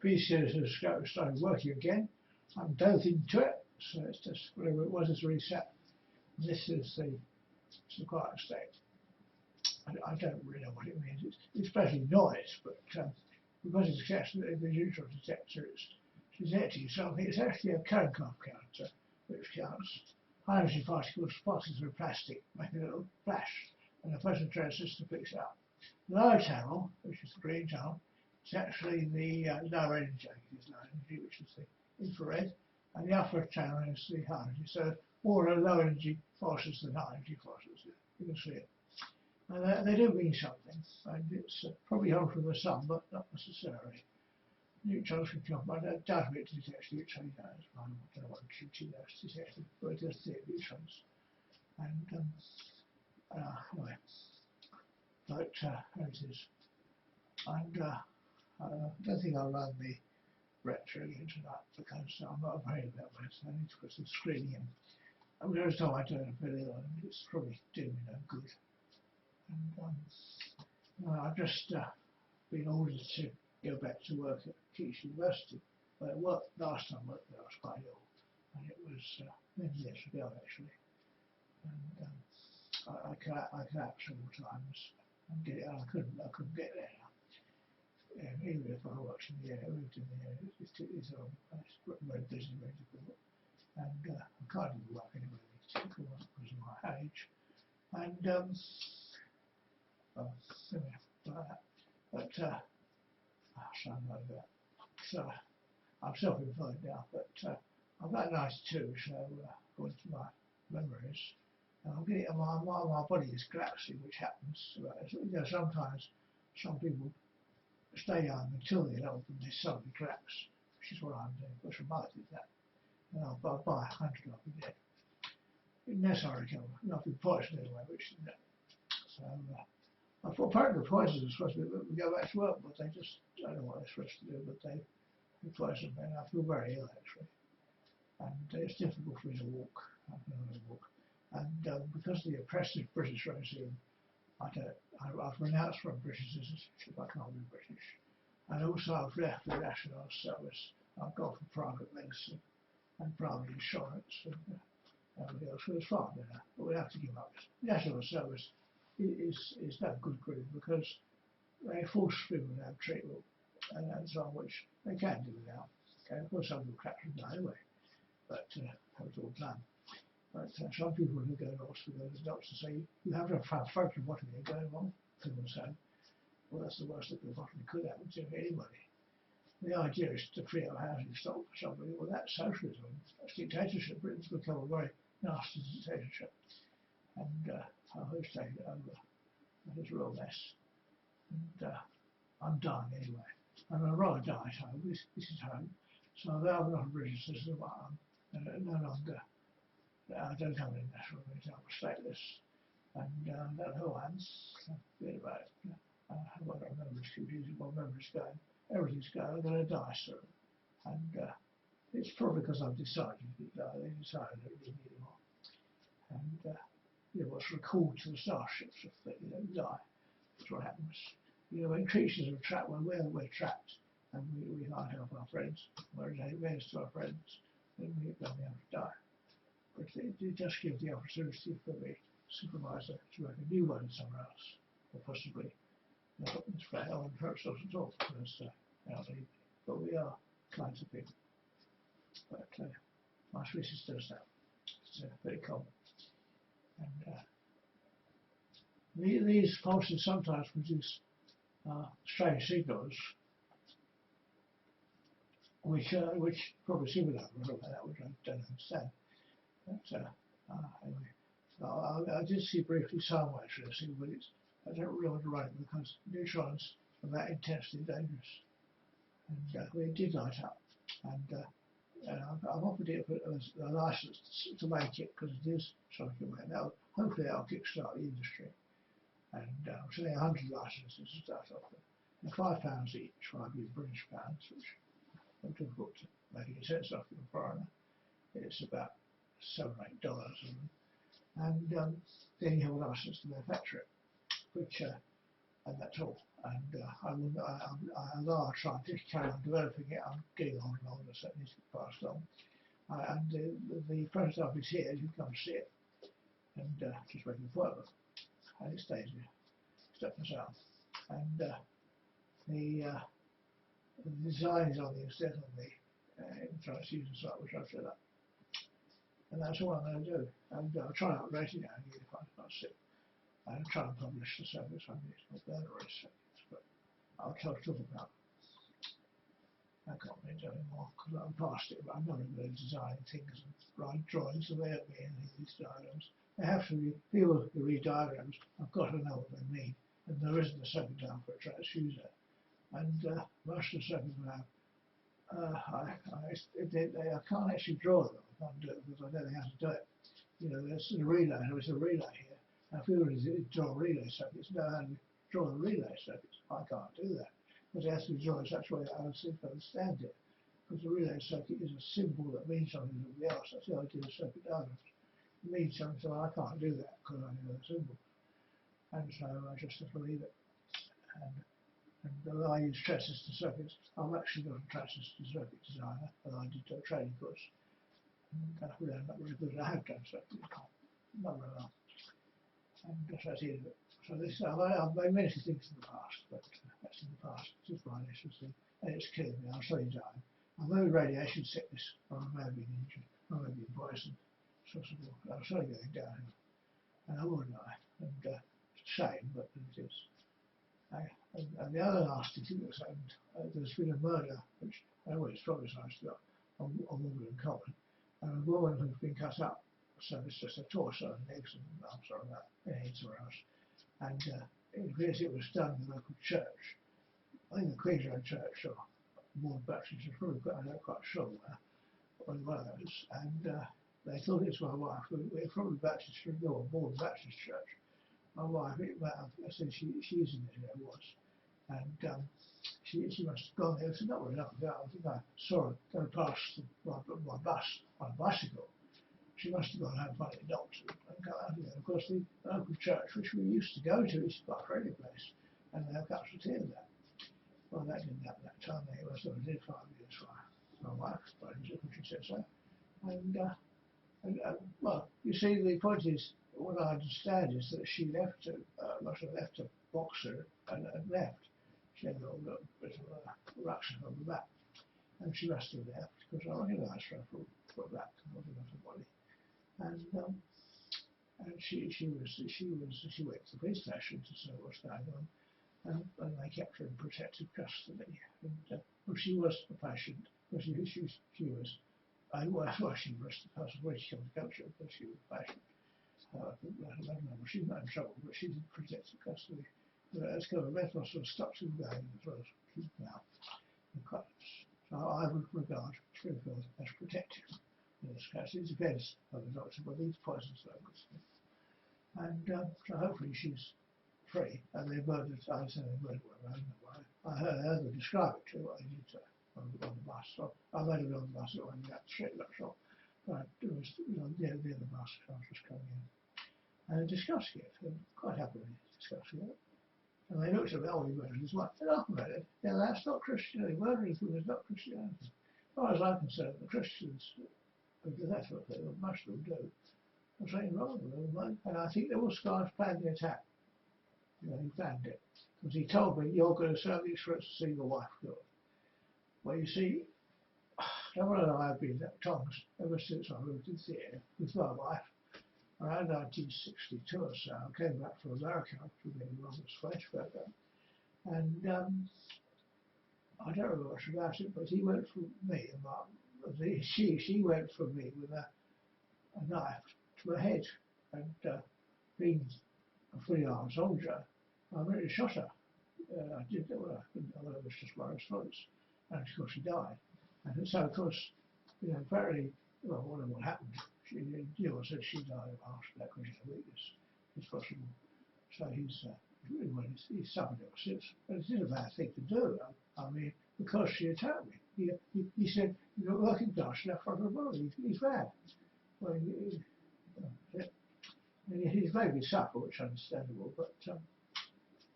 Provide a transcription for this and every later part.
PCs have started working again. I'm dove into it, so it's just whatever it was is reset. This is the quiet state. I don't really know what it means. It's basically noise, but because it's actually the neutral detector, it's detecting something. It's actually a Cherenkov counter, which counts high energy particles of plastic, making a little flash, and the photon transistor picks it up. The lower channel, which is the green channel, is actually the lower energy, which is the infrared, and the upper channel is the high energy. So more low energy forces than high energy forces. You can see it. And they do mean something, and it's probably home from the sun, but not necessarily. Neutrons can come, but I doubt it detects neutrons. I don't know what QT does detect, but it does detect neutrons. And anyway, but here it is. And I don't think I'll run the retro again tonight because I'm not afraid about this. I need to put some screening in. And every time I do a video, it's probably doing me no good. And I've just been ordered to go back to work at Keach University. But last time I worked there, I was quite ill, and it was many years ago actually. And I collapsed several times, and I couldn't get there now. Even if I worked in the area, lived in the area, it's very busy, very difficult, and I can't do work anywhere particular because of my age. And but so I'm self-employed now, but I'm about 92, so according to my memories, I'm getting my body is collapsing, which happens. Sometimes some people stay young until they're old and they suddenly collapse, which is what I'm doing. Which I might do that. And I'll buy 100, I'll be dead. Unless I recover, I'll be poisoned anyway, which is so. I thought apparently the poisons are supposed to be go back to work, but they just don't know what they're supposed to do. But they poison me, and I feel very ill actually, and it's difficult for me to walk. I can only walk, and because of the oppressive British regime, I've renounced from British citizenship. I can't be British, and also I've left the national service. I've gone for private medicine and private insurance and everything else. So it's fine, but we have to give up. National service is no good group because they force people to have treatment and so on, which they can do without. Okay, of course some people crack and die anyway, but have it all done. But some people who go to hospital, the doctors say you have to have phlebotomy going on. People say, well, that's the worst that phlebotomy could happen to anybody. The idea is to free up housing stock for somebody. Well, that's socialism. That's dictatorship. Britain's become a very nasty dictatorship. And I hope to take it over. That is a real mess. And I'm dying anyway. And I'd rather die at home. This is home. So although I'm not a British citizen, I'm no longer. I don't have any national identity. I'm stateless. And I don't know who I am. Forget about it. I've got a memory's confusing. My memory's going. Everything's going. I'm going to die soon. And it's probably because I've decided to die. They decided I don't need anymore. And what's recalled to the starships if they die. That's what happens. When creatures are trapped, when we're trapped, and we can't help our friends, we're enemies to our friends, then we're going to have to die. But it does give the opportunity for the supervisor to make a new one somewhere else, or possibly not fail and hurt us at all, because but we are kinds of people. But my species does that. It's very common. And these pulses sometimes produce strange signals, which probably supernovas that which I don't understand. But anyway, I did see briefly some ways for this, but I don't really want to run it because neutrons are that intensely dangerous. And we did light up, and I've offered it for a license to make it because it is something like that. Hopefully that'll kickstart the industry. And I'm selling 100 licenses to start off with. And £5 each, 5 British pounds, which is difficult to make any sense of for a foreigner. It's about $7 or $8 and then you have a license to manufacture it, which and that's all. And although I try to carry on developing it, I'm getting on and on, so it needs to be passed on. And the post office here, you can come see it, and just waiting for it, and it stays here, step myself. And the design is on the extent of the transfusion site, which I've set up. And that's all I'm going to do. And I'll try and update it now and if I can't see. And try and publish the service on it, but they're already service. But I'll talk about I can't read anymore because I'm past it, but I'm not really good at designing things and write drawings, so they don't mean anything, these diagrams. They have to be, people who read diagrams, I've got to know what they mean. And there isn't a circuit diagram for a transfuser. And most of the circuits I have, I can't actually draw them. I can't do it because I don't know how to do it. You know, there's a relay, there's a relay here. Now, if we were to draw relay circuits, know how to draw the relay circuits. I can't do that. Because it has to be drawn in such a way that I understand it. Because the relay circuit is a symbol that means something to somebody else. That's the idea of circuit diagrams. It means something, so I can't do that because I know the symbol. And so I just have to leave it. And though I use transistor circuits, I'm actually not a transistor circuit designer, and I did a training course. And I'm not very good. I have done circuits, not very well. And that's the end of it. So this, I've made many things in the past, but that's in the past. It's just my initial thing, and it's killing me. I'm slowly dying. I may be radiation sickness, or I may have been injured, I may have been poisoned. I'm slowly going downhill, and I will die. And it's a shame, but it is. And the other nasty thing that's happened, there's been a murder, which I always publicised about, on woman in common, and a woman who's been cut up. So it's just a torso and legs and arms or that, heads or else. And it appears it was done in the local church. I think the Queen's Road Church or Ward Baptist, I'm not quite sure where, or one of those. And they thought it was my wife. We're from the Baptist Church, or Ward Baptist Church. My wife, I said she is in there, it was. And she must have gone there. It's not really up and down. I think I saw her go past my bus on a bicycle. She must have gone home finding a doctor and come out again. Of course, the local church, which we used to go to, is quite a friendly place, and they have consulted that. Well, that didn't happen that time. They were sort of did 5 years for my wife, but she said so. And well, you see, the point is, what I understand is that she left, must have left a boxer and left. She had a little bit of a rupture on the back, and she must have left because I recognised her for that, wasn't her body. And she went to the police station to see what's going on, and they kept her in protective custody. And well, she was a patient, but she was she was the person when she came to country because she was a patient. She's not in trouble, but she's in protective custody. It's got a mental sort of structure going as well as now. So I would regard Springfield as protective. In this case, it depends on the doctor, but these poisons are good stuff. And so hopefully she's free. And they murdered, I said they murdered her. I heard them describe it to what they did to her on the bus. So I made her on the bus when we got straight up shop. But it was, near the bus, I was just coming in. And discussing it, and quite happily discussing it. And they looked at me, oh, he murdered his wife. I said, oh, murdered. Yeah, that's not Christianity. Murdering people is not Christianity. As far as I'm concerned, the Christians, that's what most of them do. There's nothing wrong with them, and I think the Scars planned the attack. He planned it. Because he told me, you're going to serve the insurance to see your wife killed. Well, you see, Deborah and I have been at Tongs ever since I moved in theatre with my wife. Around 1962 or so, I came back from America after being Robert's French background. And I don't know much about it, but he went for me, she went for me with a knife to her head, and being a fully armed soldier, I really shot her. I did that, well, it was just my response, and of course she died. And so, of course, apparently, well, what happened? Said she died of a heart attack because she had weakness. It's possible. So he's suffered ever since. But it is a bad thing to do. I mean, because she attacked me. He said, you're working class left front of the body. He's bad. Well, he's made me suffer, which is understandable, but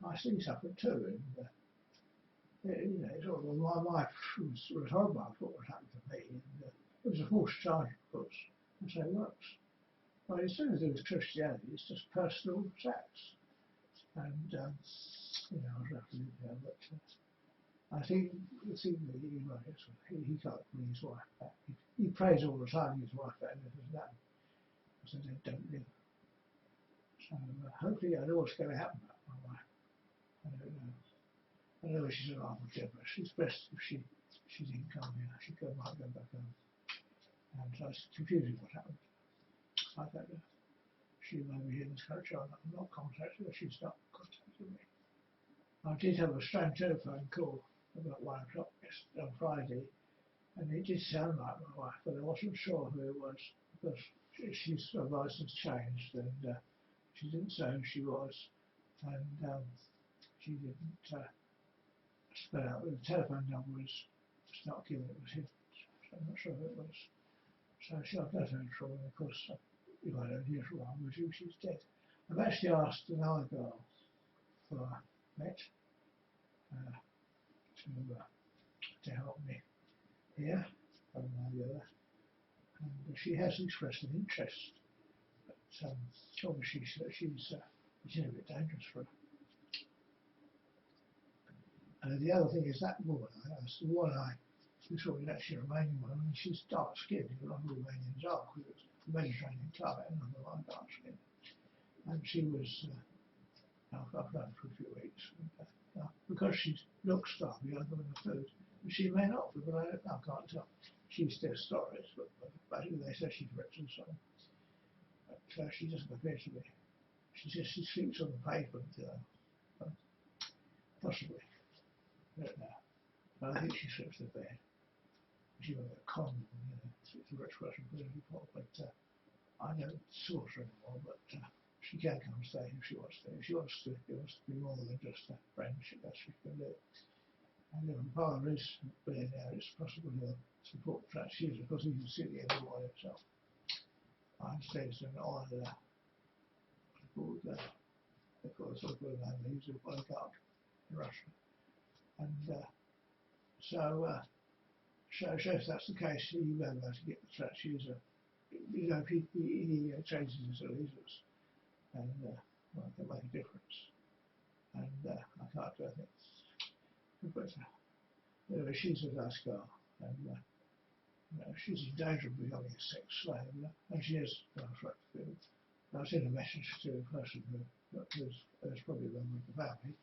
I see suffered too, and you know, sort of, my life was horrible. I thought what happened to me, and it was a forced charge, of course. And so it works. Well, as soon as it was Christianity, it's just personal attacks, and you know, I was left to live there. But I think it seemed that he can't bring his wife back. He prays all the time his wife back, and it was that. So they don't live. So hopefully, I know what's going to happen to my wife. I don't know. I know she's alive or dead, but she's best if she's in come here. She might go back home. And so it's confusing what happened. I don't know. She may be in this country. I'm not contacting her. She's not contacting me. I did have a strange telephone call about 1 o'clock on Friday, and it did sound like my wife, but I wasn't sure who it was because her voice has changed, and she didn't say who she was, and she didn't spell out the telephone number was not given. It was hidden, so I'm not sure who it was. So I've got her in trouble, and of course, if I don't hear from her, she's dead. I've actually asked another girl who I met to help me here, one way or the other, and she has expressed an interest, but obviously she's a bit dangerous for her. And the other thing is that woman, the woman we saw was actually a Romanian woman, and she's dark skinned, a lot of Romanians are, because it's a Mediterranean climate, and I'm like dark skinned. And she was, I've known her for a few weeks, and, because she looks starving, I've given her food, and she may not, but I can't tell. She's their stories, but basically they say she's rich and so on. But she doesn't appear to be. She says she sleeps on the pavement, possibly. I don't know. But I think she sleeps in bed. She went a condom, you know, it's a rich person politically poor, but I don't sort her anymore, but she can come and stay if she wants to. If she wants to be more than just a friend, that's what she can do. And if my father is a billionaire, it's possible he'll support transfusion because he can see the end of the war himself. I understand it's an oil, called, they call it sort of name, he's a oligarch in Russia. And so if that's the case, he may be able to get the transfuser. You know, if he changes his allegiance, and well, it can make a difference. And I can't do anything. But anyway, she's a nice girl, and you know, she's in danger of becoming a sex slave, and she is. I've sent a message to a person who's probably a member of the family,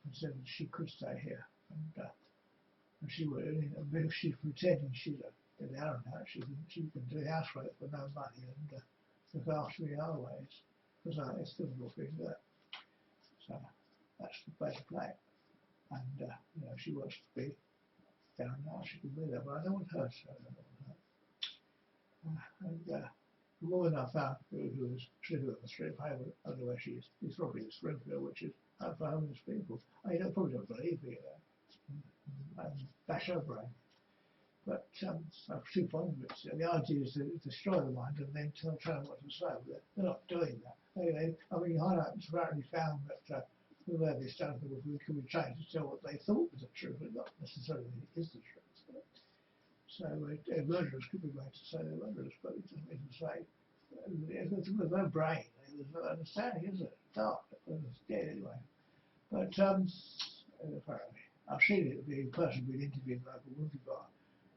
and said that she could stay here, and she would. If she's pretending she's a now, she can do housework for no money and look after me other ways, because it's difficult for me to do that. So that's the way to play it. And you know, she wants to be down now. She can be there, but I don't want her. So I don't want her. And the woman I found who was sleeping on the street, I don't know where she is. It's probably in Springfield, which is out for homeless people. I probably don't believe me and bash her brain. But I'm too fond of it. So the idea is to destroy the mind and then tell them what to say. But they're not doing that. Anyway, I mean, highlights apparently found that where this gentleman could be trained to tell what they thought was the truth, but not necessarily is the truth. So murderers could be made to say they're murderers, but it doesn't mean to say there's no brain. There's no understanding, is it? It's dark. It's dead anyway. But apparently, I've seen it. The person being interviewed like a wounded bar.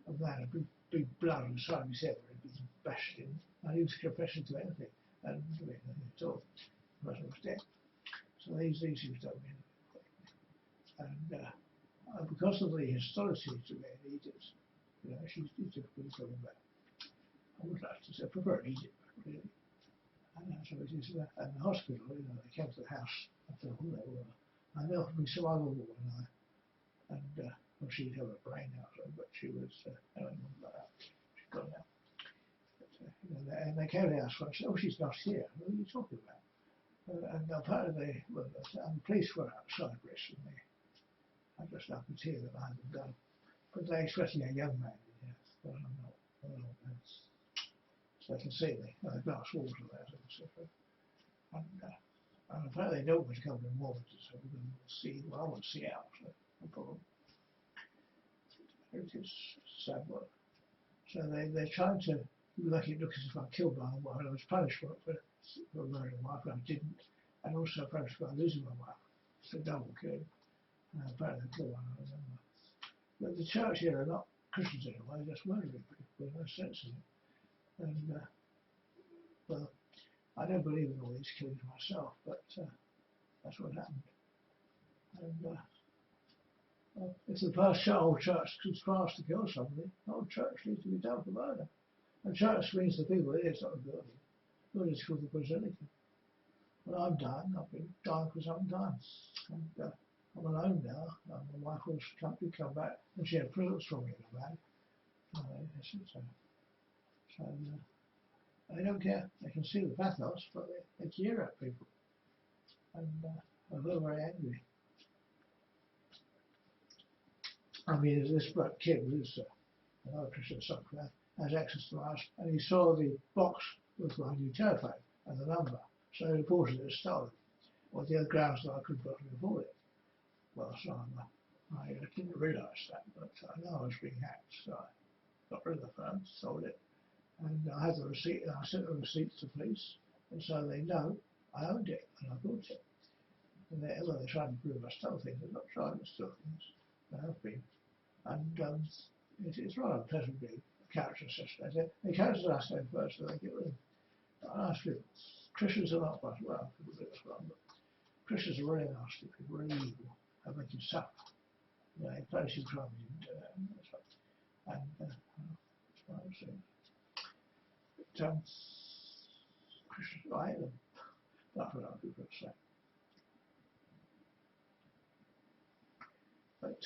A man, a big blood on the side of his head where he'd been bashed in, and he was confessing to anything, and I mean, nothing at all. The person was dead. So these things don't mean anything. And because of the historicity to me in Egypt, you know, she's difficult to talk about. I would like to say, I prefer Egypt, really. And so it is, and the hospital, you know, they came to the house, I thought who they were. And they offered me some other woman, and well, she'd have a brain out, but she was, she's gone now. But, you know, and they came to the house and said, oh, she's not here. What are you talking about? And apparently, well, the police were outside recently. I just I could hear them I hadn't done. But they're expecting a young man in here. Well, I'm not. So they can see me. Glass walls are there, etc. And And apparently they don't want to come to Mormons, so we're going to see, well, I want to see out, so no problem. It is sad work. So they're trying to make it look as if I killed my own wife. I was punished for murdering my wife, but I didn't. And also punished for losing my wife. So double kill. Apparently they killed one, I remember. But the church here are not Christians anyway, they're just murdering people. There's no sense in it. And, well, I don't believe in all these killings myself, but that's what happened. And well, if the first old church conspires to kill somebody, the whole church needs to be done for murder. And church means the people here, it's not the building. The building is called the Basilica. Well, I'm done. I've been dying for some time. And I'm alone now. My wife will come back, and she had presents for me in a bag. So they don't care. They can see the pathos, but they jeer at people. And I'm very, very angry. I mean, this black kid was another Christian software, has access to us, and he saw the box with my new telephone and the number, so he reported it as stolen. Well, the other grounds that I couldn't possibly afford it. Well, so I didn't realise that, but I know I was being hacked, so I got rid of the phone, sold it, and I had the receipt, and I sent the receipt to the police, and so they know I owned it, and I bought it. And they're trying to prove I stole things. They're not trying to steal things. They have been. And it's rather pleasant being a character assassination. The character assassination first, so they get rid of them. I ask you, Christians are not quite well, people do as well, but Christians are really nasty people, really evil, and make you suffer. They punish you for crime you didn't do that, and that's what I'm saying. But Christians, I hate them. That's what other people say. But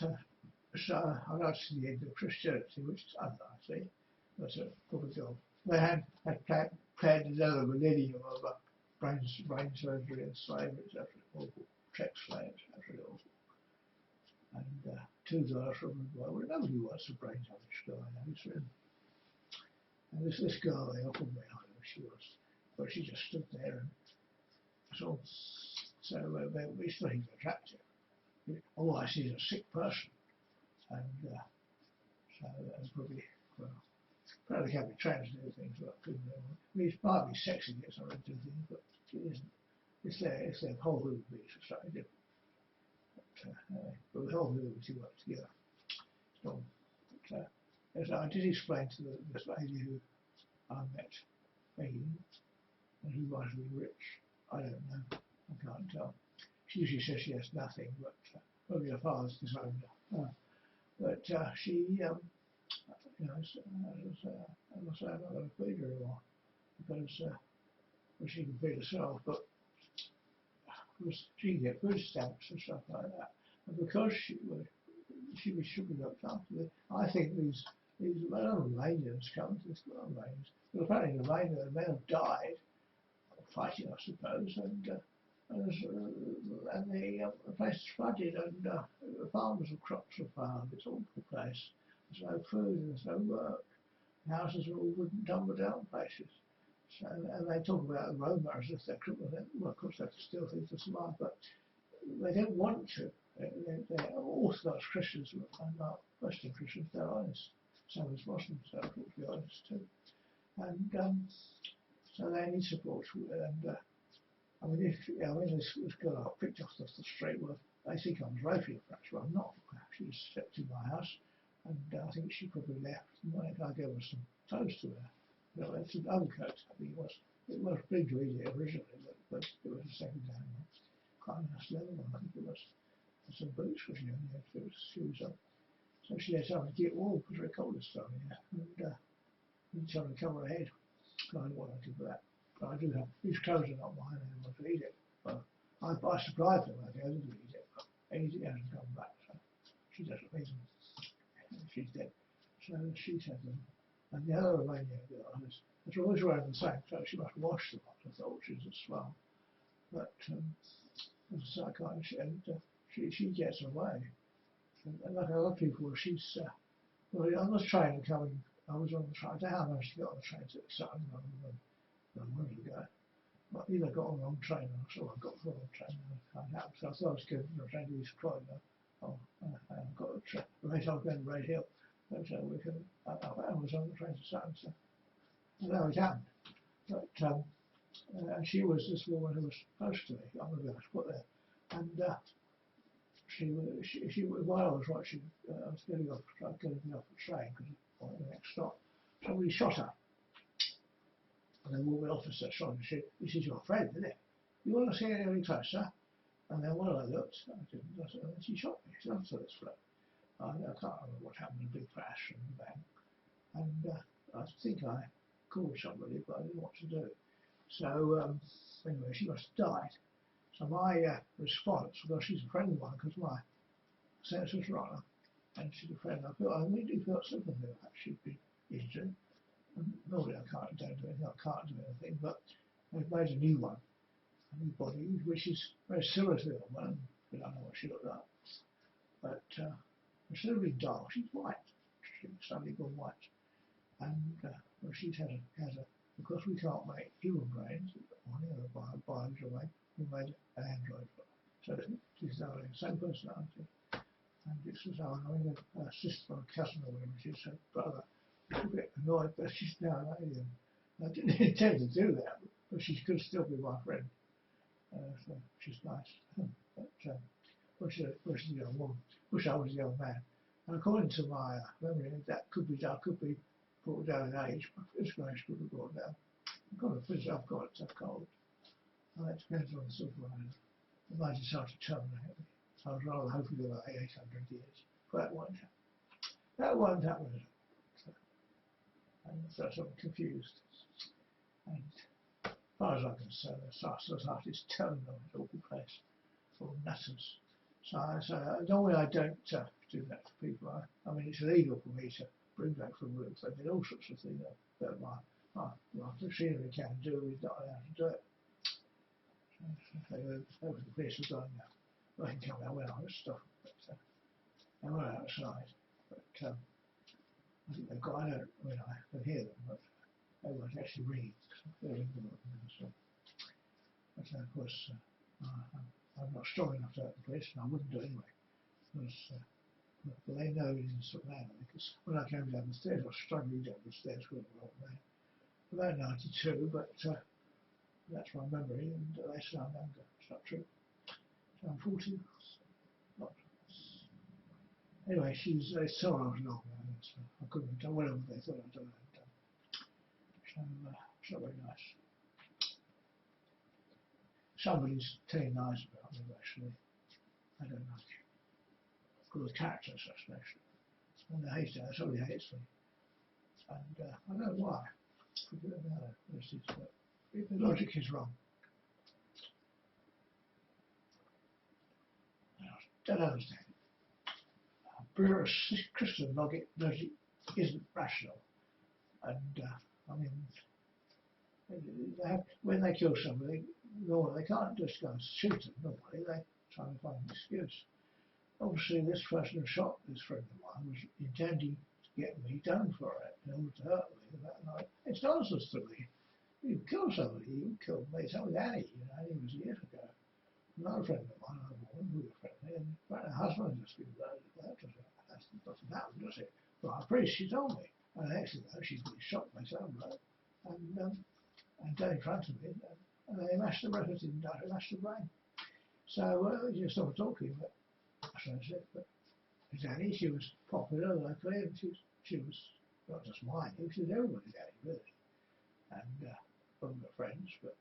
so I got to the end of Christianity, which is unlikely, but probably go. They had planned another millennium of brain surgery and slavery, etc. Awful. Sex slaves, absolutely awful. And 2 girls from well, nobody wants a brain damaged girl, I know, it's really. And this girl, they offered me, I don't know who she was, but she just stood there and so we thought he was attractive. All I see is a sick person. And so that was probably, well, probably can't be trained to do things like couldn't do. I mean, it might be sexy to get someone to do things, but it isn't. It's their whole human beings are slightly different. But the whole human beings work together. So, as I did explain to this lady who I met, Peggy, and who might have been rich, I don't know, I can't tell. She usually says she has nothing, but probably her father's disowned her. But she, you know, I must say I'm not going to feed her anymore because well, she can feed herself, but she can get food stamps and stuff like that. And because she should be looked after. I think these Romanians come to this Romanians. But apparently in Romania the men have died fighting, I suppose, and the place is flooded, and the farmers and crops are farmed. It's an awful place. There's no food, there's no work. The houses are all wooden, tumble down places. So, and they talk about the Roma as if they're criminals. Well, of course they have to steal things to survive, but they don't want to. They're Orthodox Christians and not Western Christians. They're honest. So is Muslims, they're be honest too. And so they need support. And I mean, this girl I picked off the street, well, they think I was raping her, perhaps, but I'm not. She just stepped in my house, and I think she probably left. And I gave her some toast to her. You know, it's an overcoat. I think it was big to eat it originally, but it was a second-hand one. Quite a nice leather one, I think it was. And some boots for she only had shoes on. So she had something to get warm because it's very cold this time of year. And something to cover her head. I don't want to do that. But I do have, these clothes are not mine, I don't want to eat it. But I supplied them, I didn't eat it. But it hasn't come back, so she doesn't need them. She's dead. So she had them. And the other Romanian girl has always wearing the same clothes. She must wash them, I thought she was a swell. But so I can't, she gets away. And like other people, she's, well, on the train coming, I was on the train, I don't know how much she got on the train to Sutton, a month ago. But either got on the wrong train or sure I got the wrong train. I happened, so I thought I was going to the train to East Croydon. I got the train. Later I was going to Red Hill. But we can, I was on the train to Sutton, so that was happened. But and she was this woman who was close to me. I'm going to put there, and she while I was watching, I was getting off the train because the next stop, somebody shot her. And then one officer shot and said, "This is your friend, isn't it? You want to see anything closer?" And then when I looked, I didn't. And then she shot me. So I saw this bloke. I can't remember what happened. A big crash and bang. And I think I called somebody, but I didn't know what to do. So anyway, she must have died. So my response, well, she's a friend of mine because my sense was runner, and she's a friend. I really felt something that she'd been injured. And normally I don't do anything, I can't do anything, but they've made a new one, a new body, which is very similar to the old one. I don't know what she looked like. But instead of being dark, she's white. She's suddenly gone white. And well, she's had a, because we can't make human brains, or any other biological way, we made an android for her. So she's now the same personality. And it's as though I'm a sister or a cousin or whatever, she's her brother. A bit annoyed, but she's now an alien. I didn't intend to do that, but she could still be my friend. So she's nice. But wish she's a young woman. Wish I was a young man. And according to my memory, that could be brought down in age. My physical age could be brought down. I've got it's a cold. And that depends on the supervisor. It might decide to terminate me. I was rather hoping for about 800 years. But that won't happen. That won't happen. And so I'm confused. And as far as I'm concerned, the society is terminal, it's awful place, full of nutters. So normally I don't do that for people. I mean, it's illegal for me to bring back from work. I did all sorts of things that my machinery can do. We're not allowed to do it. That was the place was going now. I can come out when I was stuff, but they were outside. But I think they've got, I can hear them, but they won't actually read. They're in the book. So. But of course, I'm not strong enough to open the police, and I wouldn't do it anyway. Because but they know it isn't so bad. Because when I came down the stairs, I was struggling down the stairs with an old man. About 92, but that's my memory, and they say I'm younger. It's not true. So I'm 40. Not. Anyway, they saw I was long, so I couldn't have done whatever they thought I'd done. So it's not very nice. Somebody's telling lies about me, actually. I don't like it. Because character assassination. And they hate it. Somebody hates me. And I don't know why. But the logic is wrong. I don't understand. British Christian logic isn't rational. And I mean, when they kill somebody, they can't just go and shoot them normally. They try to find an excuse. Obviously, this person who shot this friend of mine was intending to get me done for it in order to hurt me that night. It's nonsense to me. You kill somebody, you killed me. So was Annie, Annie was years ago. Another friend of mine, another woman who was friendly, and her husband just been murdered. That doesn't happen, does it? But I'm pretty she told me. And actually, though, she's been shot by some bloke. And dead in front of me. And they mashed the records in, they mashed the brain. So we just started talking, but that's it. But Annie, she was popular locally, and she was not just mine, she was everybody's Annie, really. And we were friends, but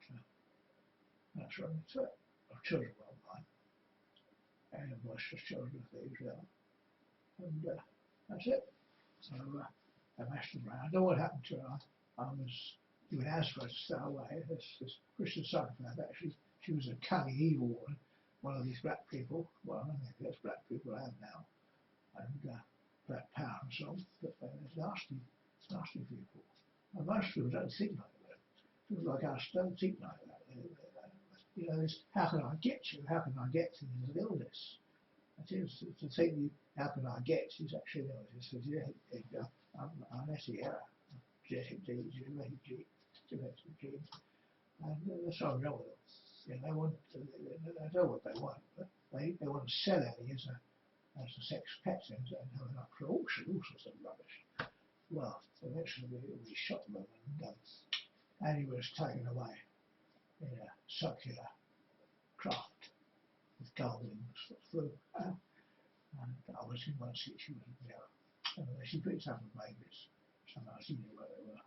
that's right. So our children were all mine. And of course, just children of thieves, and that's it. So I mashed them around. I don't know what happened to her. I was doing as for her to stay away. This Christian psychopath, actually, she was a cunning, evil one of these black people. Well, I think that's black people I have now. And black power and so on. But they're nasty people. And most people don't think like that. People like us don't think like that. This, how can I get you? How can I get to this illness? It is to think, how can I get is actually an illness. It's a genetic error, genetic gene. and that's what I know with them. Yeah, they want, they know what they want, but they want to sell Annie as a sex pet and have it up for auction, all sorts of rubbish. Well, eventually we shot them, and Annie was taken away in a circular craft with gold wings that flew. And I was in one seat, she was in the other. Anyway, she picked up her babies. Somehow she knew where they were.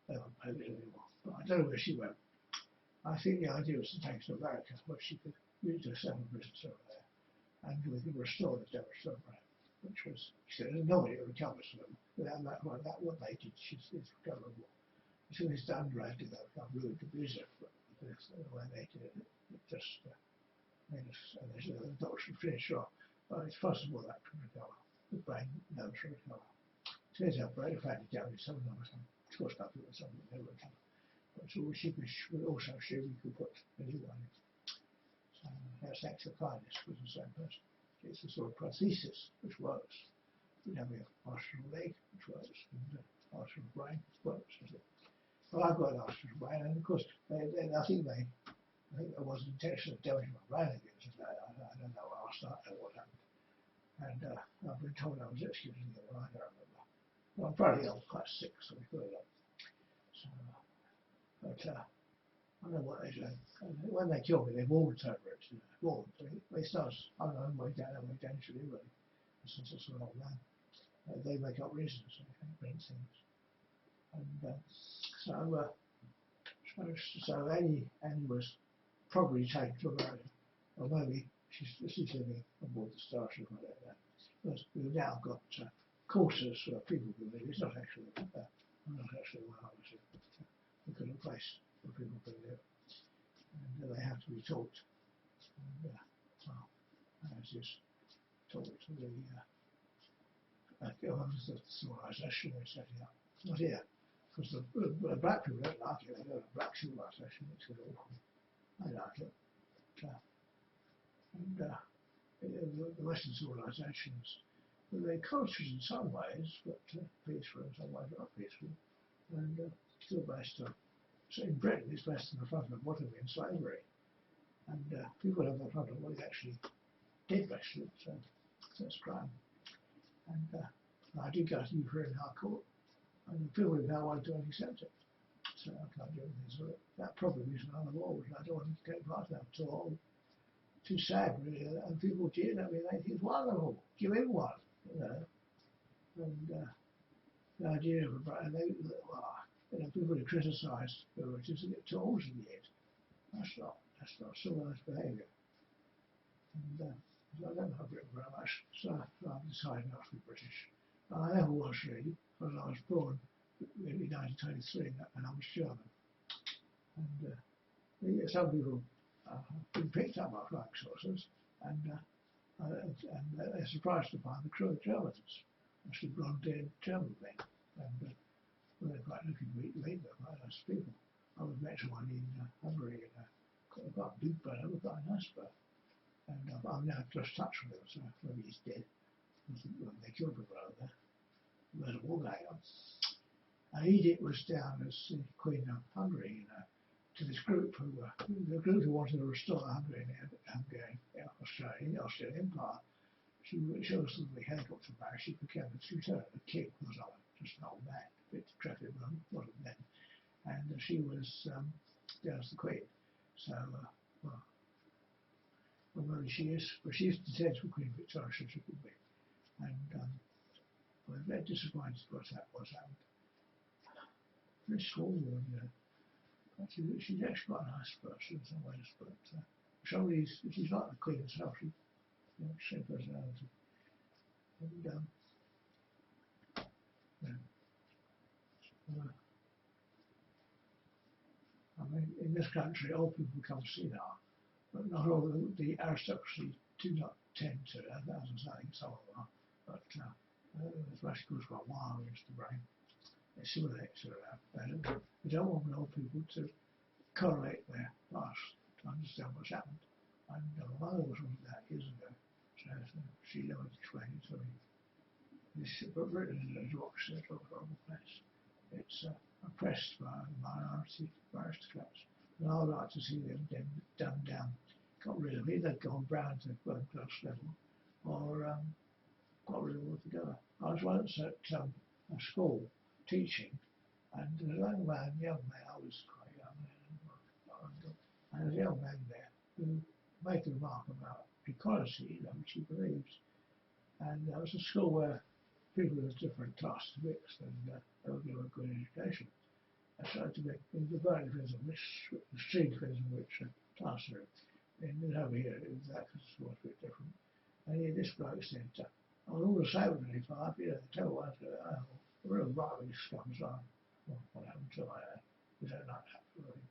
They weren't babies anymore. But I don't know where she went. I think the idea was to take her to America, where she could use herself in business over there. And we could restore the Devonshire brand, which was, she said, there's no way it recovers from them. Without that, what they did, it's recoverable. As soon as it's done right, they'll ruin the business. But the way they did it, it just made us, and the doctor was pretty sure, but it's possible that can recover. The brain knows to recover. Turns out brain fatty damage, some of them are caused up with something they would recover. But so she could also see we could put a new one in. So that's acts of kindness with the same person. It's a sort of prosthesis which works. We have an artificial leg which works, and artificial brain works. Well, I've got an artificial brain, and of course, I think there was an intention of damaging my brain again. I don't know. I'll start know what happened. And I've been told I was executed the other night. I don't remember. Well, apparently I was quite sick, so we put it up. So, but I know what they do. When they kill me, they warn over it. Warn. They start. I don't know. Way down to Italy. Since it's an old man, they make up reasons. They bring things. And so Annie was probably taken to America, or maybe she's living aboard the Starship or whatever. But we've now got courses for people who live. It's not actually I'm not actually one of us. We've got a place where people can live, and they have to be taught. And as is taught to the civilization we're setting up. Not here, because the black people don't like it. They don't like black civilization. It's awful. I like it. And the Western civilizations, they're cultures in some ways, but peaceful in some ways, not peaceful, and still based on. So in Britain, it's based on the front and bottom in slavery, and people have the front of what it actually did, basically. So that's crime. And I did go to Ukraine in High Court, and the people in power don't accept it. So I can't do anything to it. That probably is another war, which I don't want to take part in. I'm too old. Too sad, really. And people did. I mean, they think it's wonderful. Give him one, you know. And the idea of people who criticise the religions and get tools in the end. That's not civilized behaviour. And I don't know Britain very much, so I've decided not to be British. I never was really, because I was born in 1923 and I was German. And some people have been picked up by flying saucers, and they're surprised to find the crew of Germans, actually blonde-haired German men, and they're quite looking to meet them, quite nice people. I was met one in Hungary, and quite a big bird, quite a nice bird, and I've now just touched with him, so maybe he's dead. They killed him over there. There's a war going on. And Edith was down as the Queen of Hungary, to this group the group who wanted to restore the Hungarian Australian Empire. She was the helicopter back. She became the lieutenant, the king was just an old man, a bit decrepit, wasn't then. And she was down as the Queen. So, well, maybe she is, but she's the 10th Queen Victoria, so she could be. And we're very disappointed what's happened. Very small woman, you know. She's actually quite a nice person in some ways, but she's not the Queen herself. Same personality. And I mean, in this country, old people become senile, but not all the aristocracy do not tend to. As I say, some of them are, but especially because got wild into the brain. They simulate they don't want old people to correlate their past to understand what's happened. And my mother was one of that years ago, so she never explained it to me. But Britain is a horrible place. It's oppressed by the minority, by aristocrats. And I'd like to see them done down, got rid of it, they've gone brown to burnt glass level, or got rid of it altogether. I was once at a school teaching, and there was a young man, I was quite young then, and there was a young man there who made a remark about equality, which he believes. And there was a school where people of different classes mixed, and they were given a good education. I tried to make the burning depends on which street depends on which class they're in. And over here, that was a bit different. And this bloke said, I was all the same with 25, you know, tell one, oh, the real right-wing scums are, well, what happened to I we don't like that, really.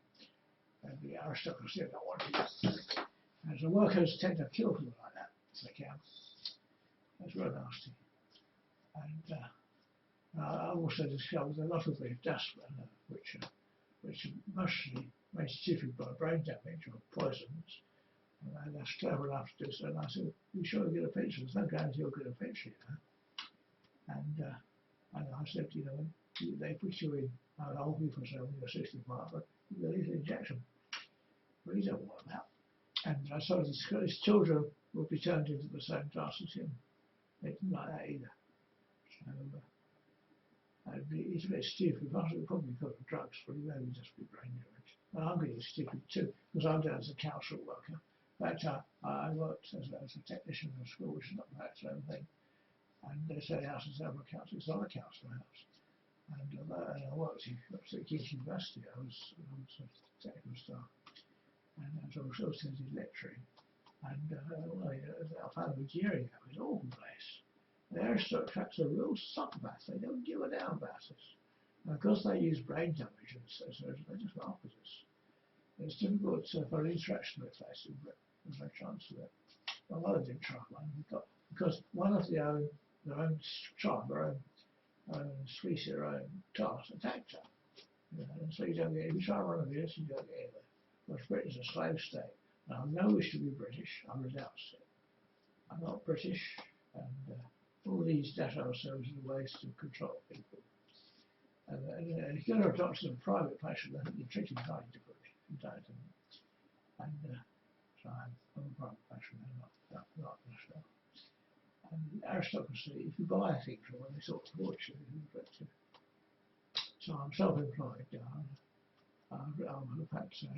And the aristocracy don't want it. And the workers tend to kill people like that, if they can. That's real nasty. And I also discovered a lot of the dust, which mostly made stupid by brain damage or poisons. And that's clever enough to do so. And I said, you sure you'll get a pension? There's no guarantee you'll get a pension, you know. And I said, you know, they put you in, old people say when you're 65, but you need an injection. But he don't want that. And I saw his children would be turned into the same class as him. They didn't like that either. So, he's a bit stupid, probably because of drugs, but he may just be brain damage. And I'm getting stupid too, because I'm down as a council worker. But I worked as a technician in a school, which is not that same thing. And they say the house is over a council, it's not a council house. And I worked at King's University, I was a technical staff. And I was also lecturing. And I found the jeering at me, it was all place. The aristocrats are real psychopaths, they don't give a damn about us. And because they use brain damage and surgery, they just laugh at us. It's difficult for an interaction with faces, but there's no chance of it. My mother did try one, because one of their own tribe, their own species, their own class, attacked her. You know, and so you don't get, if you try one of this, you don't get anywhere. Because Britain's a slave state, and I have no wish to be British, I renounce it. I'm not British, and all these data serves as ways to control people. And if you go to a doctor in a private patient, I think you're treated very differently from that. And so I'm a private patient, and not national. And aristocracy, if you buy things from them, they sort of watch you. So I'm self-employed. I've had to say,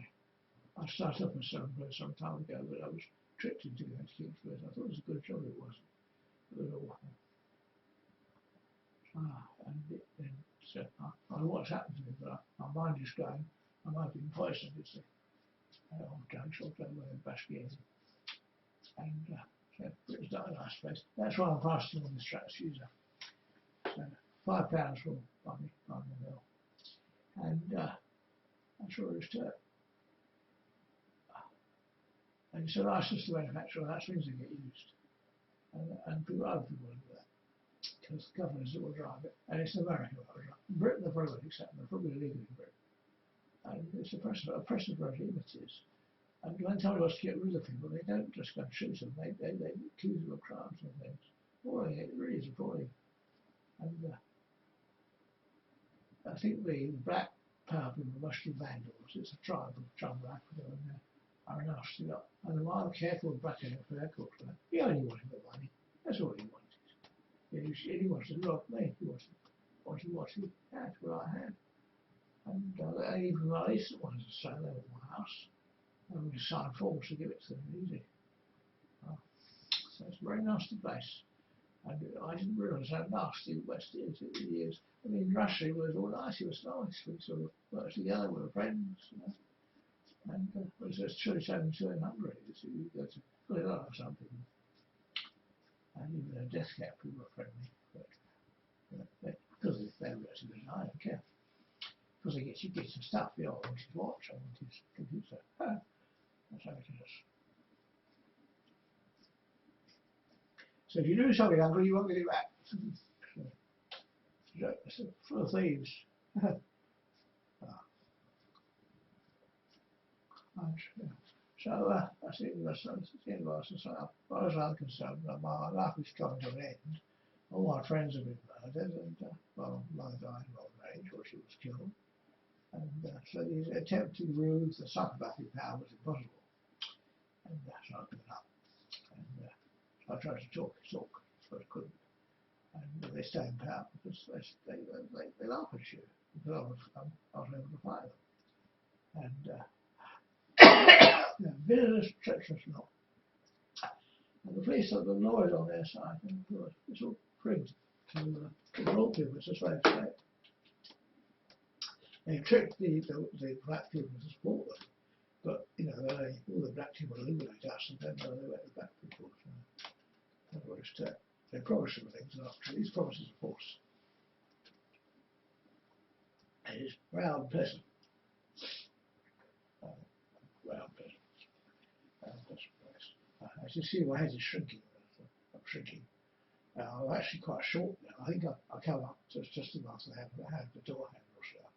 I started up as self-employed some time ago, but I was tricked into going to King's University. I thought it was a good job, it wasn't. It was awful. So I don't know what's happened to me, but my mind is going. I might have been poisoned, you see. Or drugs, or Basquiat. And so it's not a nice place. That's why I'm fasting on the Stratocaesar. So £5 will buy me the mill. And that's all there is to it. And it's a license to manufacture, that means they get used. And people, other people will do that. Because the governors will drive it. And it's America that will drive it. In Britain, they're probably accept it. They're probably illegal in Britain. And it's oppressive regime it is. And when somebody wants to get rid of people, they don't just go and shoot them. They accuse them of crimes and things. Boy, it really is appalling. And I think the black power people must be vandals. It's a tribe of Africa, and are a nasty lot. And I'm rather careful of backing up for their culture. He only wanted the money. That's all he wanted. He wanted to rob me. He wanted what he had, what I had. And even my recent ones are saying they want my house. And we sign forms to give it to them easy. So it's a very nasty place. And I didn't realise how nasty the West is. It really is. I mean, Russia was all nice. It was nice. We sort of worked together. We were friends. You know? And it's true same in Hungary. You go to well, a lot of some people. And even a death camp, people were friendly. But, because they're relatively, I don't care. Because they get some stuff. You know, I want his watch, I want his computer. That's how it is. So if you do something hungry, you won't get it back. It's full of thieves. So that's it. That's the end of it. So as far as I'm concerned, my life is coming to an end. All my friends have been murdered, and well, mother died of old age, or she was killed. And so the attempt to remove the psychopathic power was impossible. And so I gave up. And so I tried to talk, but I couldn't. And they stay in power because they laugh at you because I was able to fight them. And business, treacherous not. And the police are the lawyers on their side, and it's all rigged to control people. It's a slave state. They tricked the black people to support them, but all the black people eliminate us, and then they let the black people. They promise them things, and after these promises are false. And it's round pleasant. Round pleasant. As you see, my head is shrinking. I'm shrinking. I'm actually quite short now. I think I come up just enough to have the door handle shut.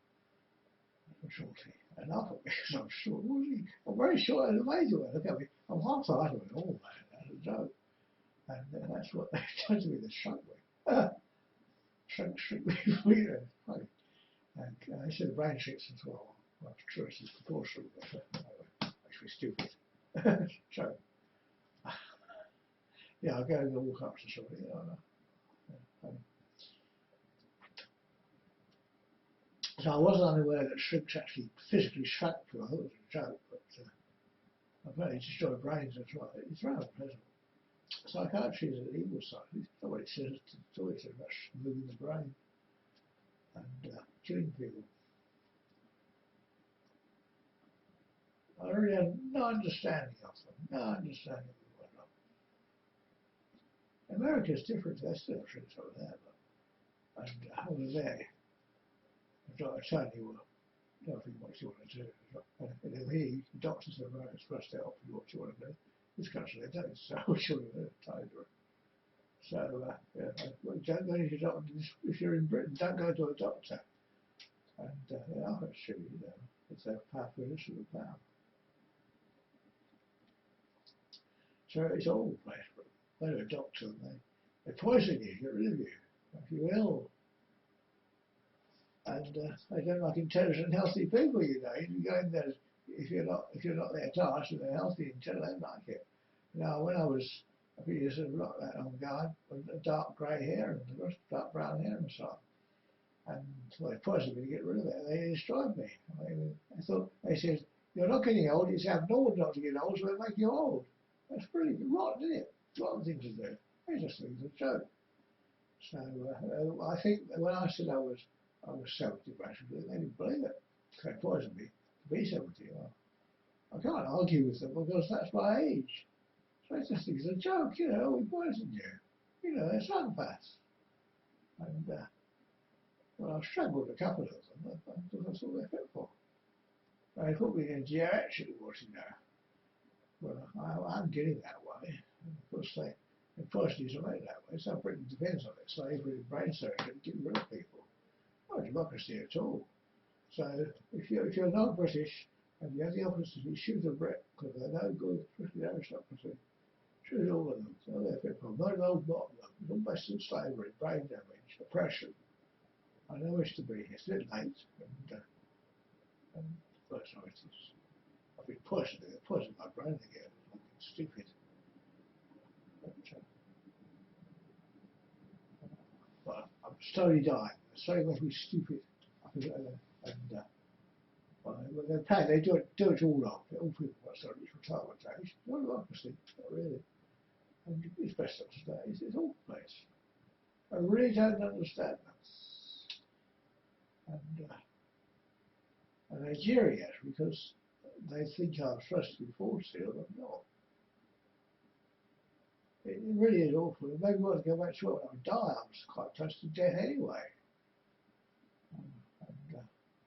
Shortly enough because I'm short. I'm very short and amazing. Look at me. I'm half the height of an old man. That's a joke. And that's what they done to me. They shrunk me. shrink me. Funny. And they said the brain shrinks as well. Well, it's true. It's proportional. Makes me stupid. So, yeah, I'll go and walk up to somebody. So I wasn't unaware that shrinks actually physically shrunk people. I thought it was a joke, but apparently destroyed brains as well. It's rather pleasant. Psychiatry is an evil side. It's not what it says. It's always about moving the brain and killing people. I really have no understanding of them. No understanding of them. America's different. They're still shrinks over there, but over there, I tell you what. Don't think what you want to do. And here, doctors are very supposed to help you what you want to do. This country, they don't. So what you want to do, So don't go to your doctor. If you're in Britain, don't go to a doctor. And they are actually, it's their powerful initiative power. So it's all the place. Go to a doctor and they poison you, get rid of you. If you're ill. And they don't like intelligent, healthy people. You go in there if you're not there tasked and they're healthy, intelligent, they don't like it. Now, when I was a few years not that long ago, I had dark grey hair and the rest dark brown hair and so on. And so they poisoned me to get rid of it. They destroyed me. I thought they said you're not getting old. It's abnormal not to get old, so they make you old. That's pretty rotten, isn't it? Rotten thing to do. They just think it's a joke. So I think when I said I was 70 basically, they didn't believe it. They poisoned me to be 70. Well, I can't argue with them because that's my age. So I just think it's a joke, we poisoned you. They're psychopaths. And well, I've struggled a couple of them. That's all they're fit for. They put me in geriatric ward, Well, I'm getting that way. Of course, the policies are made that way. So Britain depends on it. Slavery, brain surgery, getting rid of people. Not democracy at all. So if you're not British and you have the opportunity, shoot a Brit because they're no good, especially aristocracy. Shoot all of them. So they're fit for no bottom of them. It's all based on slavery, brain damage, oppression. I know it's to be. It's a bit late. And well, sorry, I've been poisoned. They poisoned my brain again. It's stupid. But I'm slowly dying. Slowly making me stupid. When they're paying, they do it all wrong. All people want to reach retirement age. No democracy, not really. And it's best not to stay. It's all the place. I really don't understand that. And Nigeria, because they think I'm supposed to be 40 still, I'm not. It really is awful. It made me want to go back to work. I would die. I was quite close to death anyway.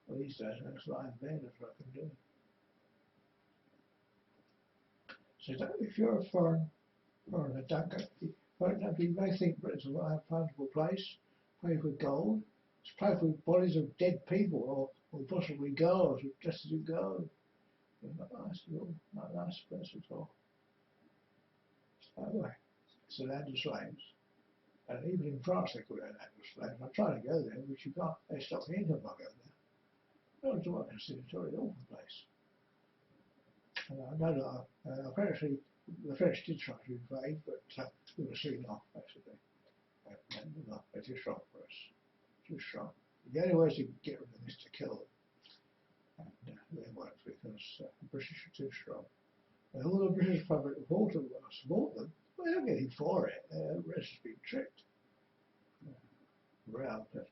Well, these days, I just lie in bed, that's what I can do. So if you're a foreigner, don't go. You may think Britain's a comfortable place, paved with gold. It's paved with bodies of dead people, or possibly girls dressed as gold. Not nice at all. Not a nice place at all. Anyway, it's a land of slaves. And even in France they call it a land of slaves. I try to go there, but you can't. They stop me if I go there. No democracy at all in all the place. And I know that apparently the French did try to invade, but we were soon off, basically. And they're too strong for us. Too strong. The only way to get rid of them is to kill them. And they weren't, because the British are too strong. And all the British public support them, well, they don't get anything for it. The rest has been tricked. Around it.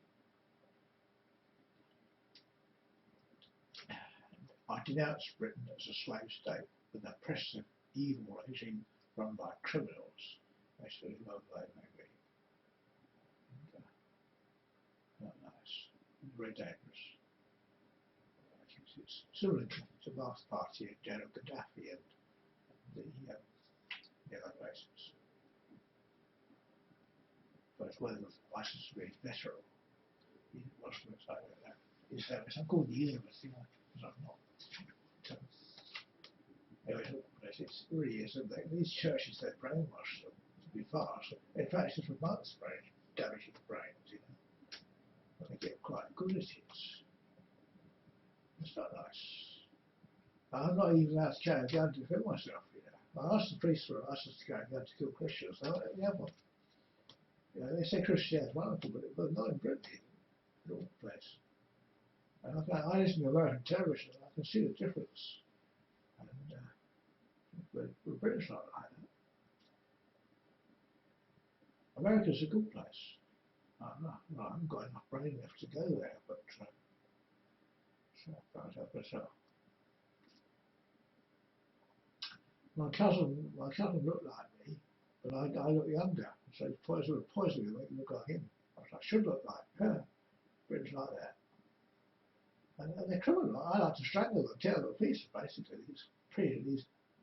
I denounce Britain as a slave state with an oppressive, evil regime run by criminals, basically whoever they may be. And, not nice. Very dangerous. It's similar to the last party of General Gaddafi and the other places. But whether license to be better or Muslims, I don't know. It's I'm called the universe, you know, because I'm not. Anyway, it really is. These churches, they brainwash them to be fast. In fact, it's for months damaging the brains, you know. But they get quite good at it. It's not nice. I'm not even allowed to carry a gun to defend myself, you know. I asked the police for a license to carry a gun to kill Christians. They won't let me have one. You know, they say Christianity is wonderful, but not in Britain, in all the place. And I listen to American television, and I can see the difference. And the British aren't like that. America's a good place. I haven't got enough brain left to go there, but so I can't help myself. My cousin looked like me, but I look younger, so he poisoned me to make me look like him. I should look like her. Britain's like that. And they're criminal. I like to strangle them, tell the police, basically,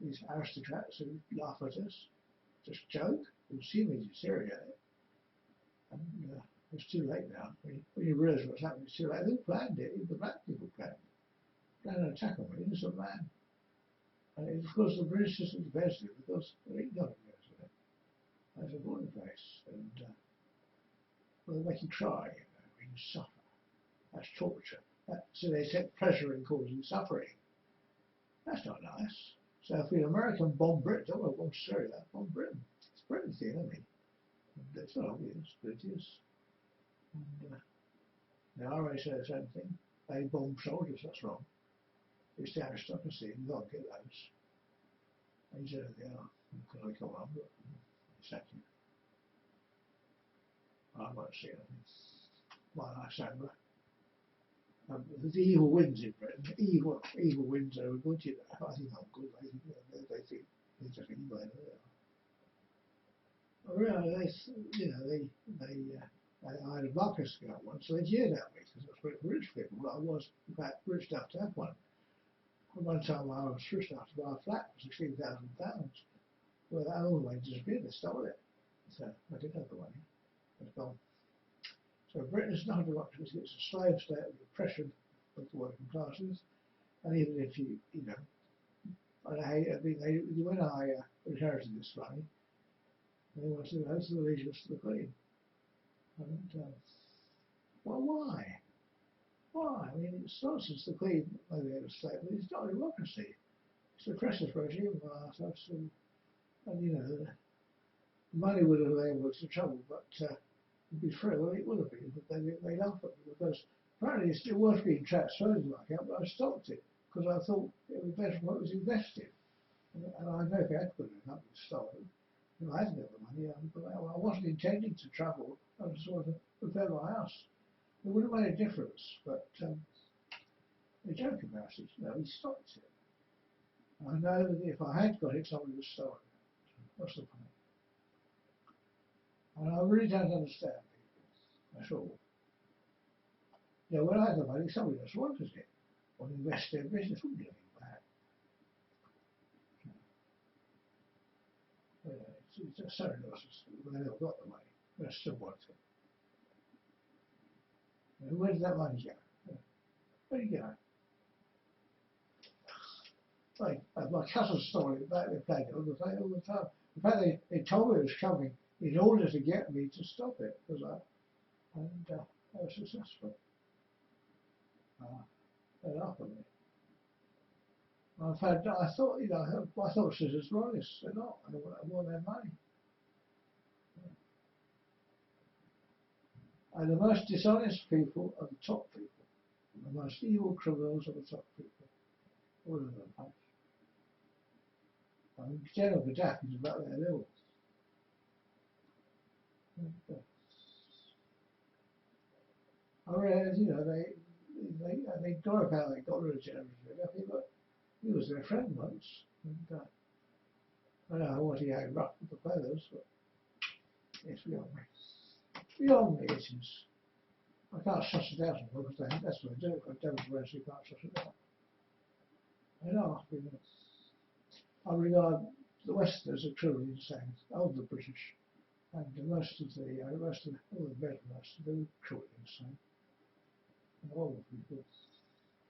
these aristocrats who laugh at us, just joke, who see me deteriorate. And it's too late now. When you realise what's happening, it's too late. They planned it, even the black people planned it. Planned an attack on me, innocent man. And of course the British system is best because they're ignorant of it. That's a boarding place. And well, they make you cry, you know, when you suffer. That's torture. So they take pleasure in causing suffering. That's not nice. So if an American bomb Britain, don't want to bomb Syria, bomb Britain. It's Britain's the enemy. And it's not obvious, but it is. And the IRA say the same thing. They bomb soldiers, that's wrong. It's the aristocracy, and you've got to get those. And you know they are. Because they come on, but exactly. I won't see anything. My life's over. The evil winds in Britain, evil winds are good, you know. I think I'm good. They think they're just evil. Really, I had a Marcus got one, so they jeered at me because I was rich people. But I was, in fact, rich enough to have one. One time I was rich enough to buy a flat for £16,000. Well, that old way disappeared. They stole it. So I did have the money. It's gone. So Britain is not a democracy, it's a slave state of oppression of the working classes. And even if you know, when I inherited this money, they wanted to know the allegiance to the Queen. And, well, why? Why? I mean, it's not since the Queen maybe had a state, but it's not a democracy. It's an oppressive regime. And you know, the money would have enabled us to trouble, but it'd be free. Well, it would have been, but they laugh at me because apparently it's still worth being transferred to my account, but I stopped it because I thought it was better what was invested. And I know if I had put it up, it was stolen. If I hadn't got the money, I wasn't intending to travel. I just wanted to prepare my house. It would have made a difference, but they joke about it. You know, he stopped it. I know that if I had got it, somebody would have stolen it. What's the point? And I really don't understand people at all. You know, when I had the money, somebody else wanted it. Or invest their business, wouldn't do anything bad. It's a sorry loss when they never got the money, but I still want it. And where did that money go? Where did it go? Like, my cousin stole it back, they played it all the time. In fact, they told me it was coming in order to get me to stop it, because I was successful. fed up with me. I thought, you know, I thought citizens were honest. They're not. They want their money. And the most dishonest people are the top people. The most evil criminals are the top people. All of them. I mean, General Gaddafi is about their level. I realised, you know, they got about they got rid of General Gaddafi, but he was their friend once. And, I don't know what he had rough with the feathers, but it's beyond me. Beyond me it is. I can't suss it out because that's what they do. If I demonstrate, you can't suss it out. I know, I regard the Westerners are truly insane, all the British, and the most of the all the better Westerners, they're truly insane. And all the people,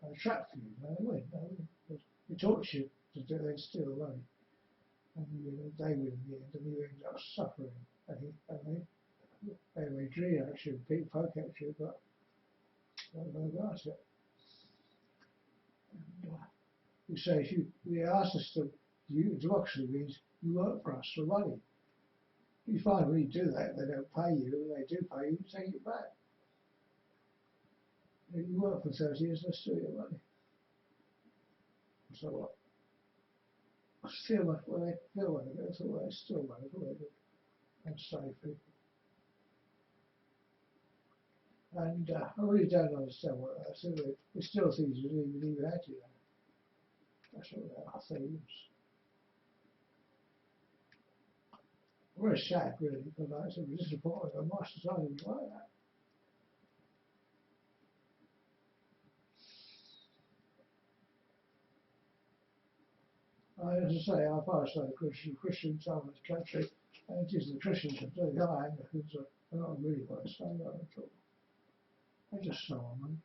they trap you, they win. They torture you to do, they steal the money. And they win in the end, and you end up suffering. They agree actually, big folk actually, but they got it. And, you say if we ask us to, democracy means you work for us for money. You find when you do that, they don't pay you, and when they do pay you, you take it back. If you work for 30 years, they'll steal your money. So what? I steal money, well, they steal money, that's all they steal money, that's all they do. And save people. And I really don't understand what I said. They still think you didn't even had you. That's what they are, thieves. Very sad, really, because I said, we're disappointed that my society was like that. As I say, I pass like Christians in this country, and it is the Christians that do the Anglicans are not really what I say at all. They just sell on them.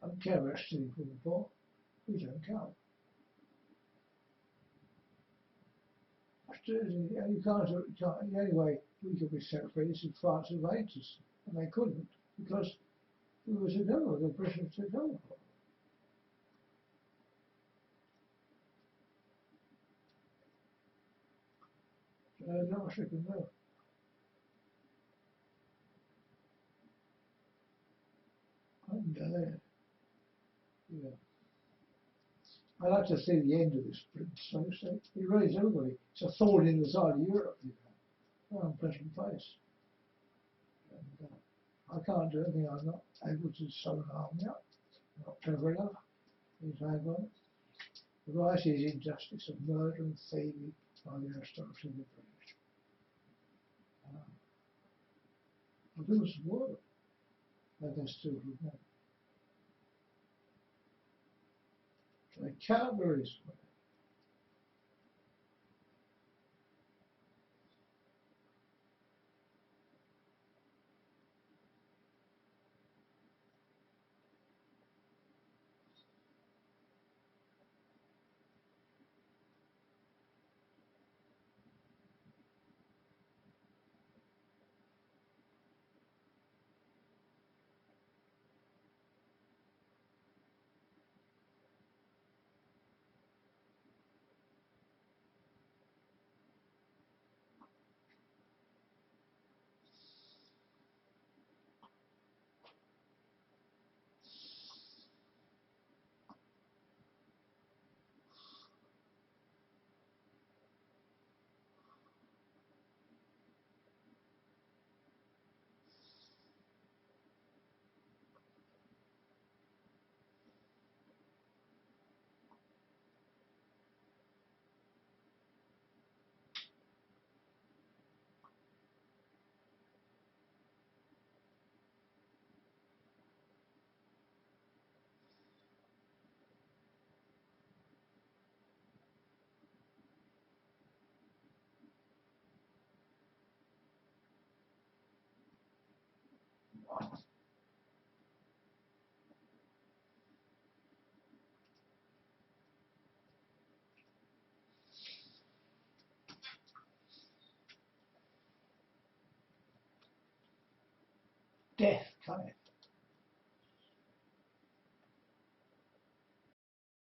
I don't care about stealing from the poor. We don't count. The only way we could be set free is if France invaded us, and they couldn't because we were took over. The British took over. So there's not much we can do. And yeah. I like to see the end of this prince, so to say. He raised everybody. It's a thorn in the side of Europe, you know. An unpleasant place. And, I can't do anything. I'm not able to sew an army up. I'm not clever enough. He's hang on. The right is injustice of murder and thieving by the aristocracy of the British. I'll do some work. But they're still good men. They cannot be reasonable. Death cometh.